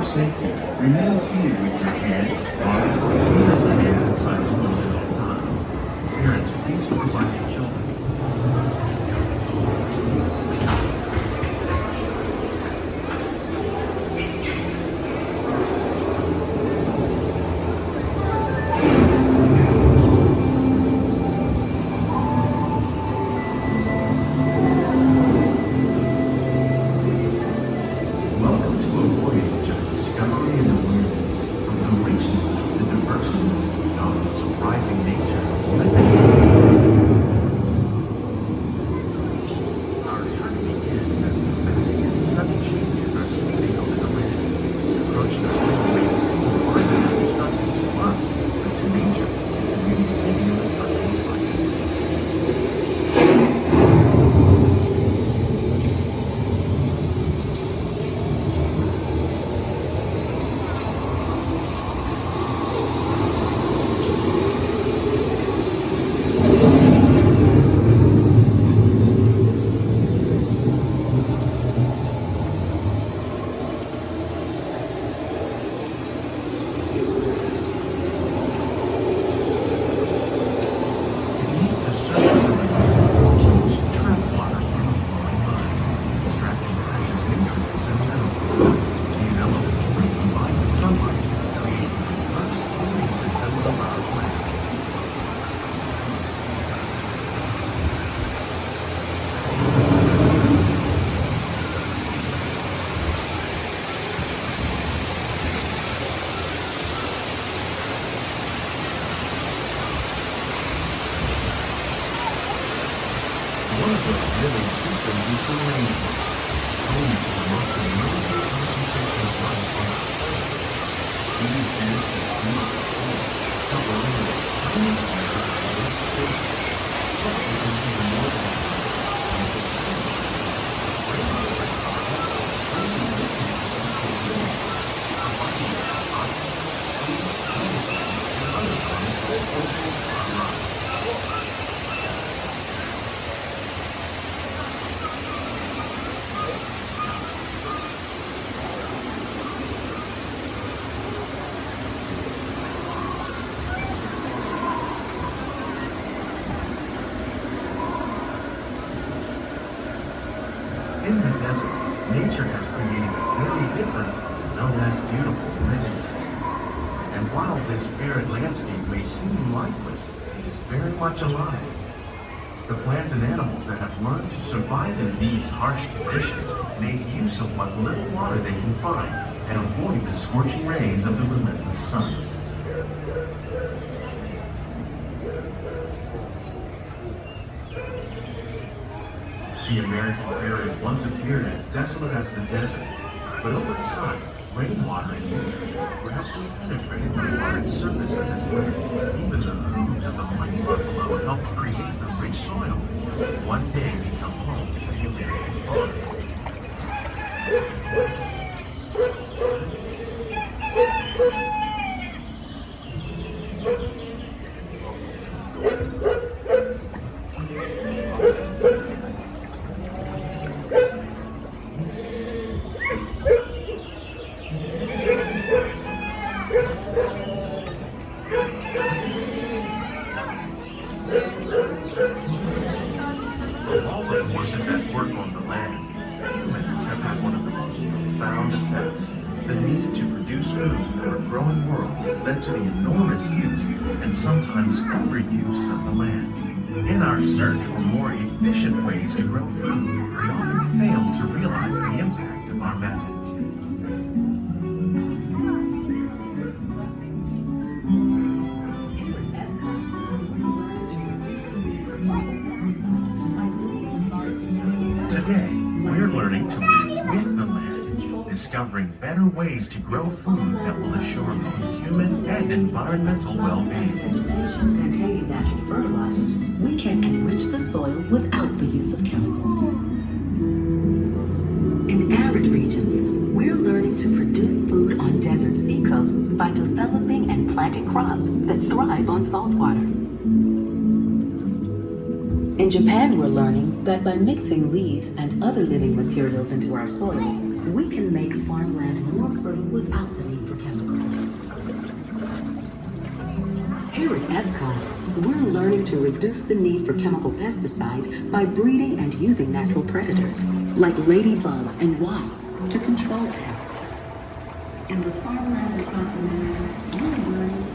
safety, remain seated with your hands, arms, feet, and legs inside the room at all times. Parents, please supervise your children. Welcome to a voyage of discovery and awareness, from the richness, the diversity, of surprising nature living. Our journey begins as dramatic and sudden changes are sweeping over the land, approaching us in a way to seem far more destructive to us, but to nature, it's a new beginning of a cycle of life. Beneath the surface of the earth floats trapped water from a flowing mud, extracting precious nutrients and minerals. These elements, when combined with sunlight, create the diverse living systems of our planet. One of those living systems is the rainforest, home to the most amazing concentrates of life on Earth. These dense and deep forests cover only a tiny portion of the Earth's surface, but becomes even more complex and extensive. Rainforests are also extremely rich in essential minerals, providing us with oxygen, food, medicine, and other forms of essential for our lives. In the desert, nature has created a very different, no less beautiful living system. And while this arid landscape may seem lifeless, it is very much alive. The plants and animals that have learned to survive in these harsh conditions make use of what little water they can find and avoid the scorching rays of the relentless sun. The American prairie once appeared as desolate as the desert, but over time, rainwater and nutrients gradually penetrated the hard surface of this land. Even the hooves of the mighty buffalo helped create the rich soil that one day become home to the American farm. Of all the forces at work on the land, humans have had one of the most profound effects. The need to produce food for a growing world led to the enormous use and sometimes overuse of the land. In our search for more efficient ways to grow food, we often fail to realize the impact of our methods. Today, we're learning to live with the land, discovering better ways to grow food that will assure both human and environmental well-being. Vegetation containing natural fertilizers, we can enrich the soil without the use of chemicals. In arid regions, we're learning to produce food on desert seacoasts by developing and planting crops that thrive on salt water. In Japan, we're learning that by mixing leaves and other living materials into our soil, we can make farmland more fertile without the need for chemicals. Here at Epcot, we're learning to reduce the need for chemical pesticides by breeding and using natural predators, like ladybugs and wasps, to control pests. In the farmlands across America, we're learning to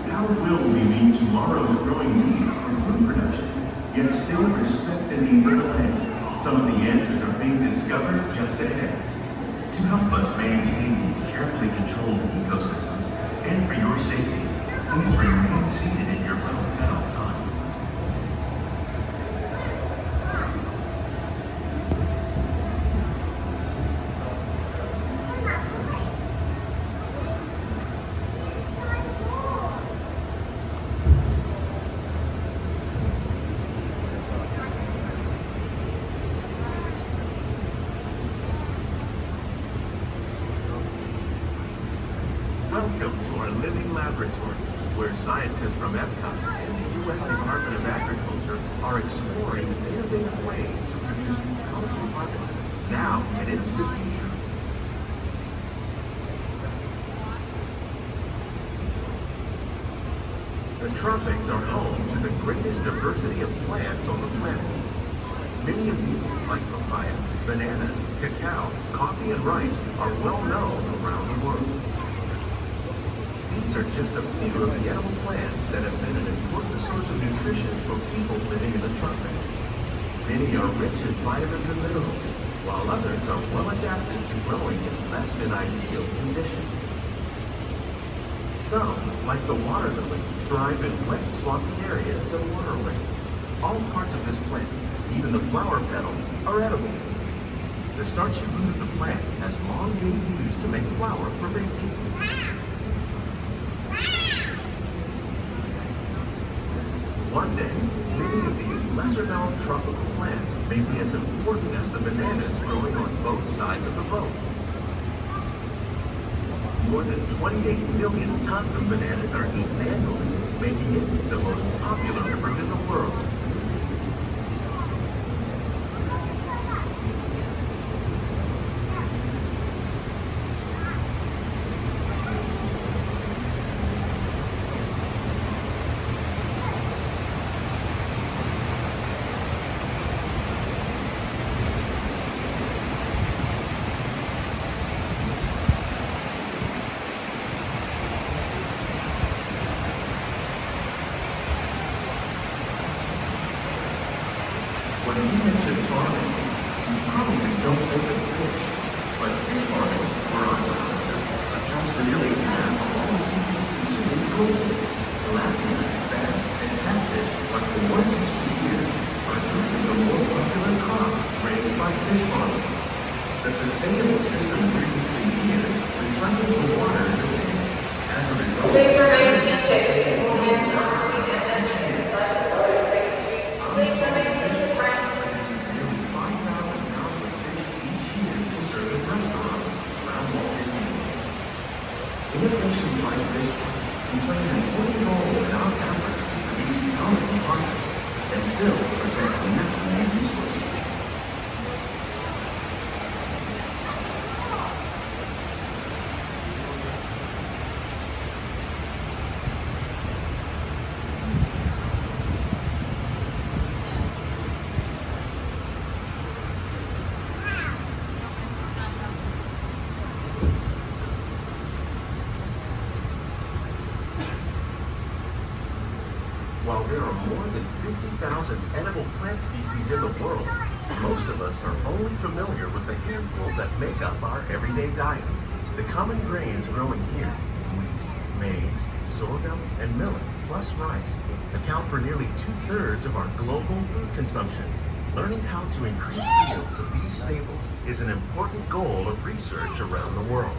How will we meet tomorrow's growing need for food production, yet still respect the needs of the land? Some of the answers are being discovered just ahead. To help us maintain these carefully controlled ecosystems, and for your safety, please remain seated in your boat at all times. Welcome to our living laboratory, where scientists from Epcot and the U.S. Department of Agriculture are exploring innovative ways to produce colorful harvests now and into the future. The tropics are home to the greatest diversity of plants on the planet. Many of these, like papaya, bananas, cacao, coffee, and rice, are well known around the world. These are just a few of the edible plants that have been an important source of nutrition for people living in the tropics. Many are rich in vitamins and minerals, while others are well adapted to growing in less than ideal conditions. Some, like the water lily, thrive in wet, swampy areas and waterways. All parts of this plant, even the flower petals, are edible. The starchy root of the plant has long been used to make flour for baking. One day, many of these lesser-known tropical plants may be as important as the bananas growing on both sides of the boat. More than 28 million tons of bananas are eaten annually, making it the most popular fruit in the world. When you mention farming, you probably don't think of fish. But fish farming, for aquaculture, accounts for nearly half of all the seafood consumed globally. Tilapia, bass, and catfish, like the ones you see here, are two of the more popular crops raised by fish farmers. The sustainable system we're using here recycles the water in the tanks. As a result, Please remain seated. All hands on seat attention. Please remain seated, friends. nearly 5,000 pounds of fish each year to serve in restaurants around Walt Disney World. Innovations like this one can play an important role in our efforts to produce colorful harvests and still protect natural resources. While there are more than 50,000 edible plant species in the world, most of us are only familiar with the handful that make up our everyday diet. The common grains growing here, wheat, maize, sorghum, and millet, plus rice, account for nearly 2/3 of our global food consumption. Learning how to increase yields of these staples is an important goal of research around the world.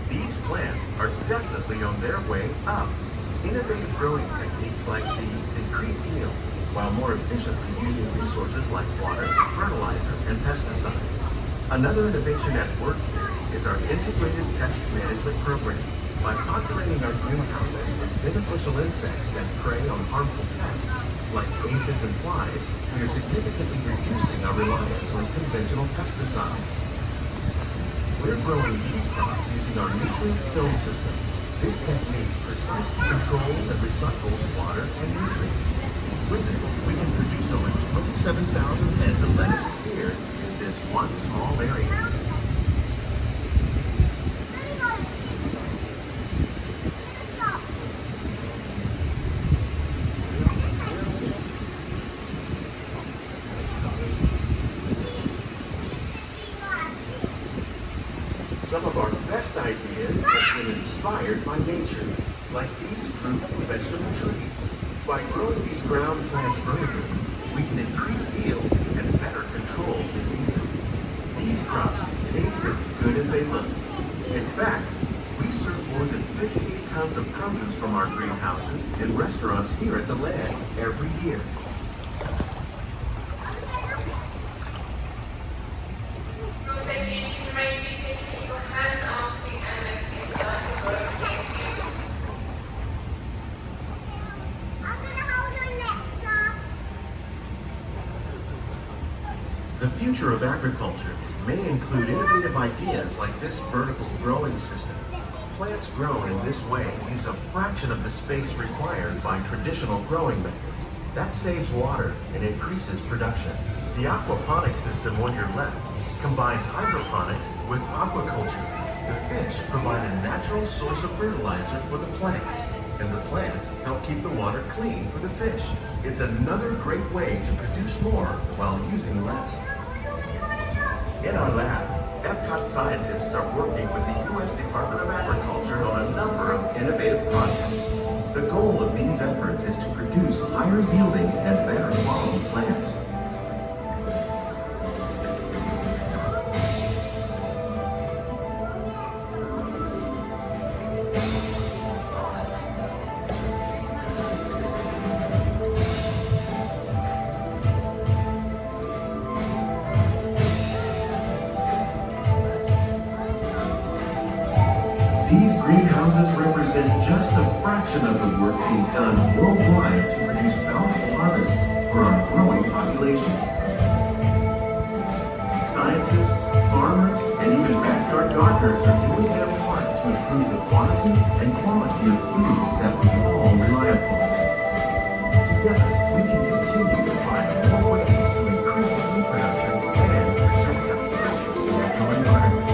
These plants are definitely on their way up. Innovative growing techniques like these increase yields while more efficiently using resources like water, fertilizer, and pesticides. Another innovation at work here is our integrated pest management program. By populating our greenhouses with beneficial insects that prey on harmful pests like aphids and flies, we are significantly reducing our reliance on conventional pesticides. We're growing these crops using our nutrient film system. This technique precisely controls and recycles water and nutrients. With it, we can produce over 27,000 heads of lettuce a year in this one small area. Some of our best ideas have been inspired by nature, like these fruit and vegetable trees. By growing these ground plants vertically, we can increase yields and better control diseases. These crops taste as good as they look. In fact, we serve more than 15 tons of produce from our greenhouses in restaurants here at the land every year. The future of agriculture may include innovative ideas like this vertical growing system. Plants grown in this way use a fraction of the space required by traditional growing methods. That saves water and increases production. The aquaponic system on your left combines hydroponics with aquaculture. The fish provide a natural source of fertilizer for the plants, and the plants help keep the water clean for the fish. It's another great way to produce more while using less. In our lab, Epcot scientists are working with the U.S. Department of Agriculture on a number of innovative projects. The goal of these efforts is to produce higher yielding and better quality plants. These greenhouses represent just a fraction of the work being done worldwide to produce bountiful harvests for our growing population. Scientists, farmers, and even backyard gardeners are doing their part to improve the quantity and quality of foods that we all rely upon. Together, we can continue to find more ways to increase food production and protect our precious natural environment.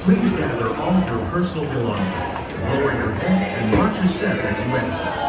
Please gather all of your personal belongings, lower your head, and march your step as you exit.